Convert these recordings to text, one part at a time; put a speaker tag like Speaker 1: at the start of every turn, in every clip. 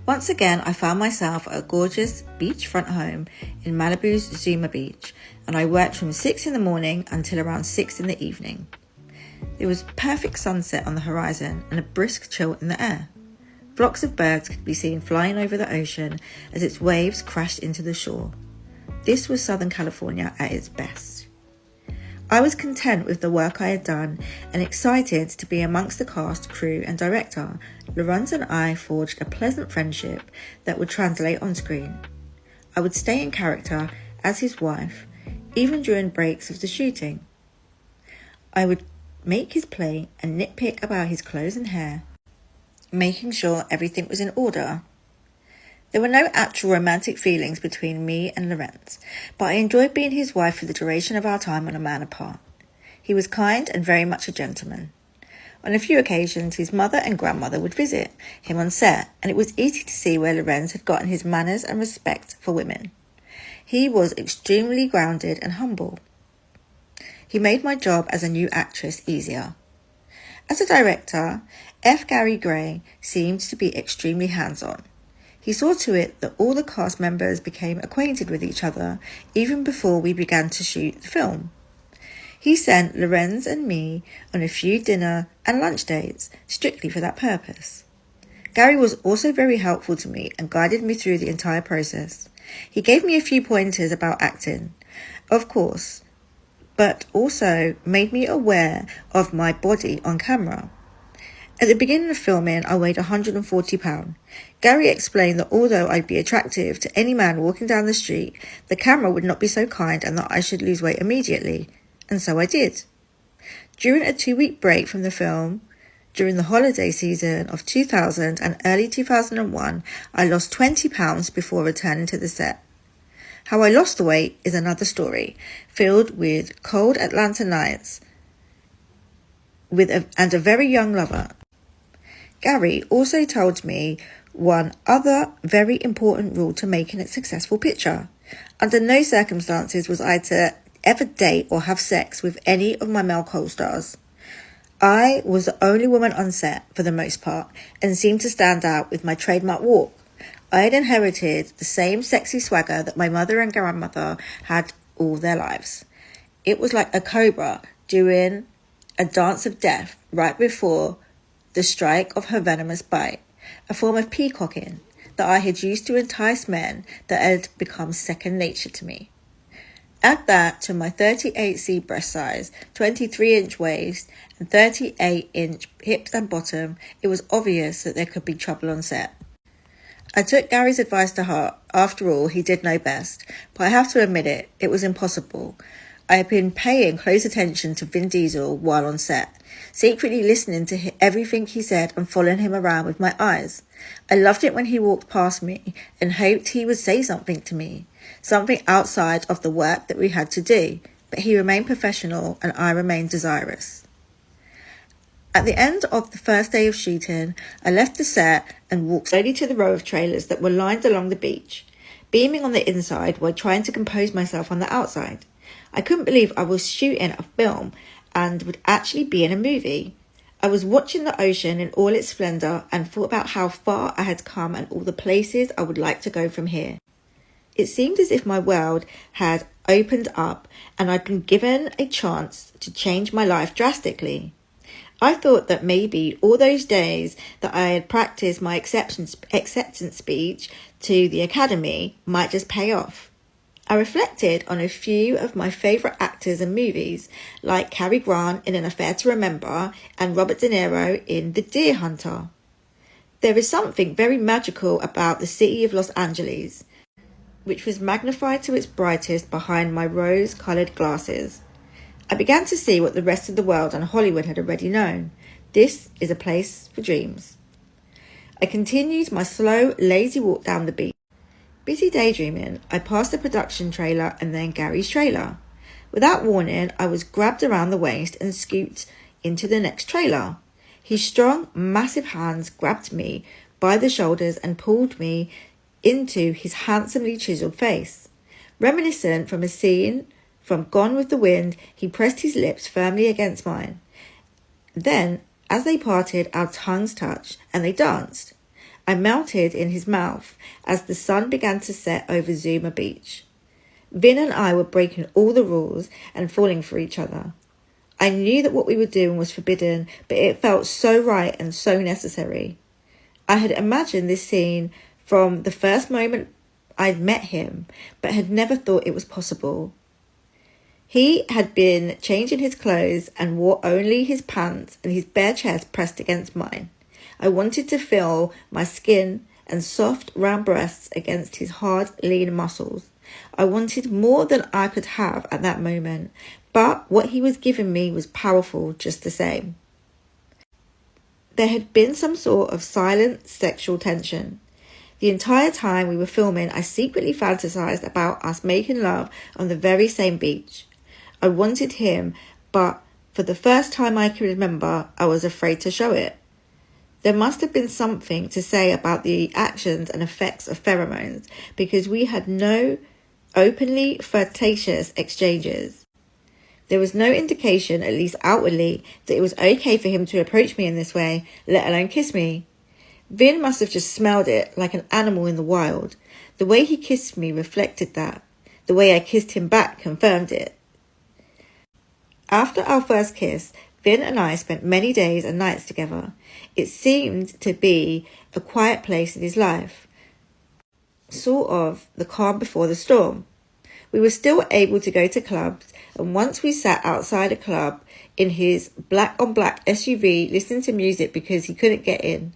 Speaker 1: Once again, I found myself at a gorgeous beachfront home in Malibu's Zuma Beach, and I worked from 6 in the morning until around 6 in the evening. There was perfect sunset on the horizon and a brisk chill in the air. Flocks of birds could be seen flying over the ocean as its waves crashed into the shore. This was Southern California at its best. I was content with the work I had done and excited to be amongst the cast, crew and director. Lorenz and I forged a pleasant friendship that would translate on screen. I would stay in character as his wife, even during breaks of the shooting. I would make his plate and nitpick about his clothes and hair, making sure everything was in order. There were no actual romantic feelings between me and Lorenz, but I enjoyed being his wife for the duration of our time on A Man Apart. He was kind and very much a gentleman. On a few occasions, his mother and grandmother would visit him on set, and it was easy to see where Lorenz had gotten his manners and respect for women. He was extremely grounded and humble. He made my job as a new actress easier. As a director, F. Gary Gray seemed to be extremely hands-on. He saw to it that all the cast members became acquainted with each other even before we began to shoot the film. He sent Lorenz and me on a few dinner and lunch dates strictly for that purpose. Gary was also very helpful to me and guided me through the entire process. He gave me a few pointers about acting, of course, but also made me aware of my body on camera. At the beginning of filming, I weighed 140 pounds. Gary explained that although I'd be attractive to any man walking down the street, the camera would not be so kind and that I should lose weight immediately. And so I did. During a 2-week break from the film, during the holiday season of 2000 and early 2001, I lost 20 pounds before returning to the set. How I lost the weight is another story, filled with cold Atlanta nights and a very young lover. Gary also told me one other very important rule to making a successful picture. Under no circumstances was I to ever date or have sex with any of my male co-stars. I was the only woman on set for the most part and seemed to stand out with my trademark walk. I had inherited the same sexy swagger that my mother and grandmother had all their lives. It was like a cobra doing a dance of death right before the strike of her venomous bite, a form of peacocking that I had used to entice men that had become second nature to me. Add that to my 38C breast size, 23-inch waist, and 38-inch hips and bottom, it was obvious that there could be trouble on set. I took Gary's advice to heart. After all, he did know best, but I have to admit it was impossible. I had been paying close attention to Vin Diesel while on set, secretly listening to everything he said and following him around with my eyes. I loved it when he walked past me and hoped he would say something to me, something outside of the work that we had to do, but he remained professional and I remained desirous. At the end of the first day of shooting, I left the set and walked slowly to the row of trailers that were lined along the beach, beaming on the inside while trying to compose myself on the outside. I couldn't believe I was shooting a film and would actually be in a movie. I was watching the ocean in all its splendour and thought about how far I had come and all the places I would like to go from here. It seemed as if my world had opened up and I'd been given a chance to change my life drastically. I thought that maybe all those days that I had practiced my acceptance speech to the academy might just pay off. I reflected on a few of my favourite actors and movies, like Cary Grant in An Affair to Remember and Robert De Niro in The Deer Hunter. There is something very magical about the city of Los Angeles, which was magnified to its brightest behind my rose-coloured glasses. I began to see what the rest of the world and Hollywood had already known. This is a place for dreams. I continued my slow, lazy walk down the beach. Busy daydreaming, I passed the production trailer and then Gary's trailer. Without warning, I was grabbed around the waist and scooped into the next trailer. His strong, massive hands grabbed me by the shoulders and pulled me into his handsomely chiseled face. Reminiscent from a scene from Gone with the Wind, he pressed his lips firmly against mine. Then, as they parted, our tongues touched and they danced. I melted in his mouth as the sun began to set over Zuma Beach. Vin and I were breaking all the rules and falling for each other. I knew that what we were doing was forbidden, but it felt so right and so necessary. I had imagined this scene from the first moment I'd met him, but had never thought it was possible. He had been changing his clothes and wore only his pants and his bare chest pressed against mine. I wanted to feel my skin and soft, round breasts against his hard, lean muscles. I wanted more than I could have at that moment, but what he was giving me was powerful just the same. There had been some sort of silent sexual tension. The entire time we were filming, I secretly fantasized about us making love on the very same beach. I wanted him, but for the first time I can remember, I was afraid to show it. There must have been something to say about the actions and effects of pheromones, because we had no openly flirtatious exchanges. There was no indication, at least outwardly, that it was okay for him to approach me in this way, let alone kiss me. Vin must have just smelled it like an animal in the wild. The way he kissed me reflected that. The way I kissed him back confirmed it. After our first kiss, Vin and I spent many days and nights together. It seemed to be a quiet place in his life, sort of the calm before the storm. We were still able to go to clubs, and once we sat outside a club in his black-on-black SUV listening to music because he couldn't get in.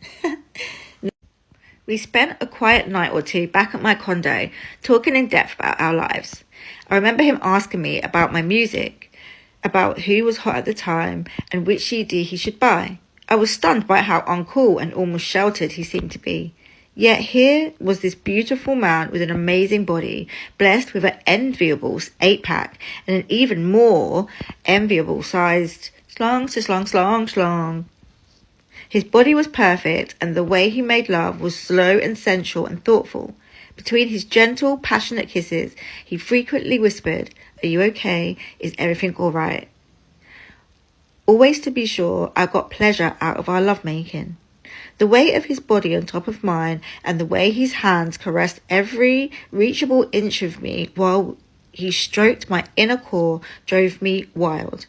Speaker 1: We spent a quiet night or two back at my condo, talking in depth about our lives. I remember him asking me about my music, about who was hot at the time, and which CD he should buy. I was stunned by how uncool and almost sheltered he seemed to be. Yet here was this beautiful man with an amazing body, blessed with an enviable 8-pack and an even more enviable sized slong. His body was perfect, and the way he made love was slow and sensual and thoughtful. Between his gentle, passionate kisses, he frequently whispered, "Are you okay? Is everything all right?" Always to be sure, I got pleasure out of our lovemaking. The weight of his body on top of mine and the way his hands caressed every reachable inch of me while he stroked my inner core drove me wild.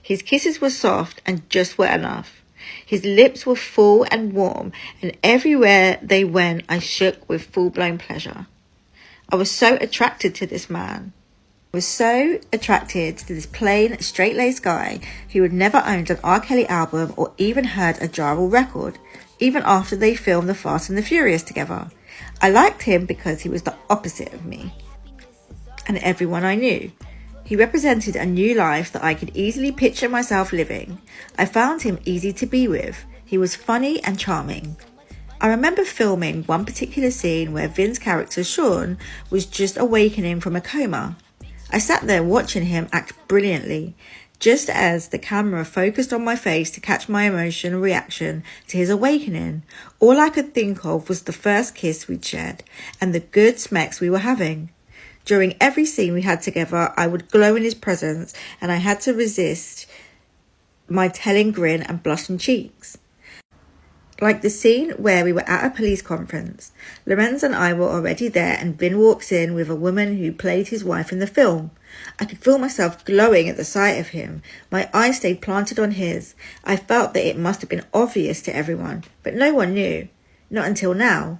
Speaker 1: His kisses were soft and just wet enough. His lips were full and warm, and everywhere they went I shook with full-blown pleasure. I was so attracted to this man. I was so attracted to this plain, straight-laced guy who had never owned an R. Kelly album or even heard a Ja Rule record, even after they filmed The Fast and the Furious together. I liked him because he was the opposite of me and everyone I knew. He represented a new life that I could easily picture myself living. I found him easy to be with. He was funny and charming. I remember filming one particular scene where Vin's character, Sean, was just awakening from a coma. I sat there watching him act brilliantly, just as the camera focused on my face to catch my emotional reaction to his awakening. All I could think of was the first kiss we'd shared and the good smecks we were having. During every scene we had together, I would glow in his presence, and I had to resist my telling grin and blushing cheeks. Like the scene where we were at a police conference. Lorenz and I were already there, and Vin walks in with a woman who played his wife in the film. I could feel myself glowing at the sight of him. My eyes stayed planted on his. I felt that it must have been obvious to everyone, but no one knew. Not until now.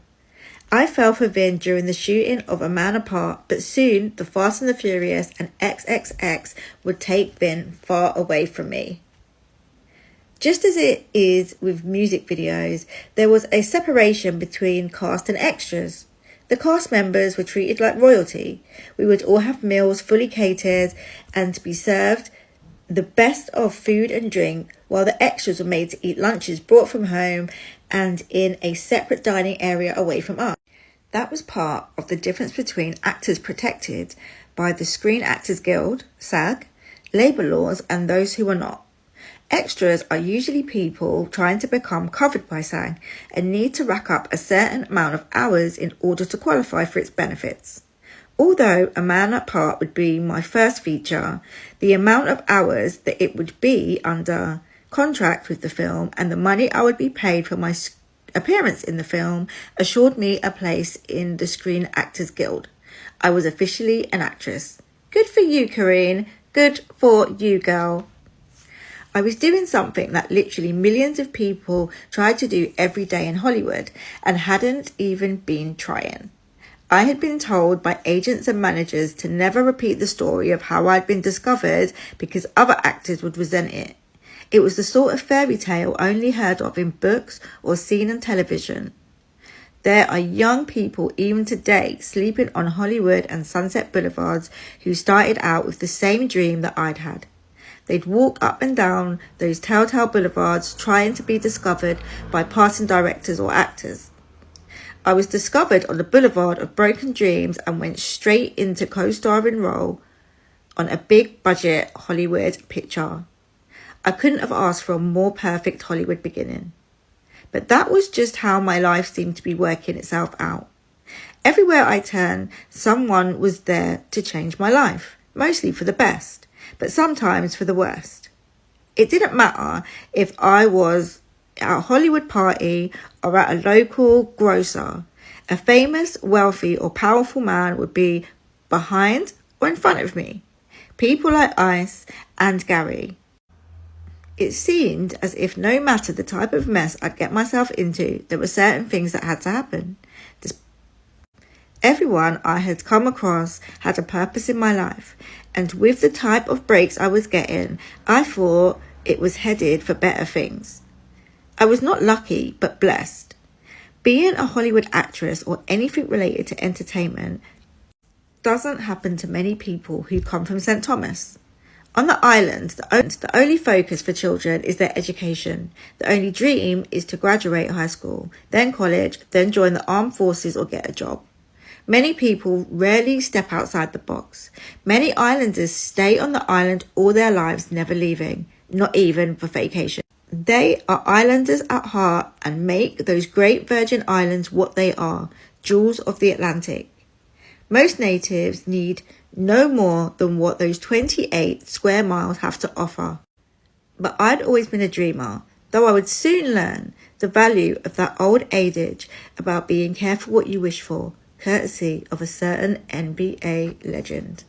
Speaker 1: I fell for Vin during the shooting of A Man Apart, but soon The Fast and the Furious and XXX would take Vin far away from me. Just as it is with music videos, there was a separation between cast and extras. The cast members were treated like royalty. We would all have meals fully catered and be served the best of food and drink, while the extras were made to eat lunches brought from home and in a separate dining area away from us. That was part of the difference between actors protected by the Screen Actors Guild, SAG, labour laws, and those who are not. Extras are usually people trying to become covered by SAG and need to rack up a certain amount of hours in order to qualify for its benefits. Although A Man Apart would be my first feature, the amount of hours that it would be under contract with the film and the money I would be paid for my appearance in the film assured me a place in the Screen Actors Guild. I was officially an actress. Good for you, Corinne. Good for you, girl. I was doing something that literally millions of people try to do every day in Hollywood and hadn't even been trying. I had been told by agents and managers to never repeat the story of how I'd been discovered because other actors would resent it. It was the sort of fairy tale only heard of in books or seen on television. There are young people even today sleeping on Hollywood and Sunset Boulevards who started out with the same dream that I'd had. They'd walk up and down those telltale boulevards trying to be discovered by passing directors or actors. I was discovered on the boulevard of broken dreams and went straight into co-starring role on a big budget Hollywood picture. I couldn't have asked for a more perfect Hollywood beginning. But that was just how my life seemed to be working itself out. Everywhere I turned, someone was there to change my life, mostly for the best, but sometimes for the worst. It didn't matter if I was at a Hollywood party or at a local grocer. A famous, wealthy or powerful man would be behind or in front of me. People like Ice and Gary. It seemed as if no matter the type of mess I'd get myself into, there were certain things that had to happen. Everyone I had come across had a purpose in my life, and with the type of breaks I was getting, I thought it was headed for better things. I was not lucky, but blessed. Being a Hollywood actress or anything related to entertainment doesn't happen to many people who come from St. Thomas. On the island, the only focus for children is their education. The only dream is to graduate high school, then college, then join the armed forces or get a job. Many people rarely step outside the box. Many islanders stay on the island all their lives, never leaving, not even for vacation. They are islanders at heart and make those great Virgin Islands what they are, jewels of the Atlantic. Most natives need no more than what those 28 square miles have to offer. But I'd always been a dreamer, though I would soon learn the value of that old adage about being careful what you wish for, courtesy of a certain NBA legend.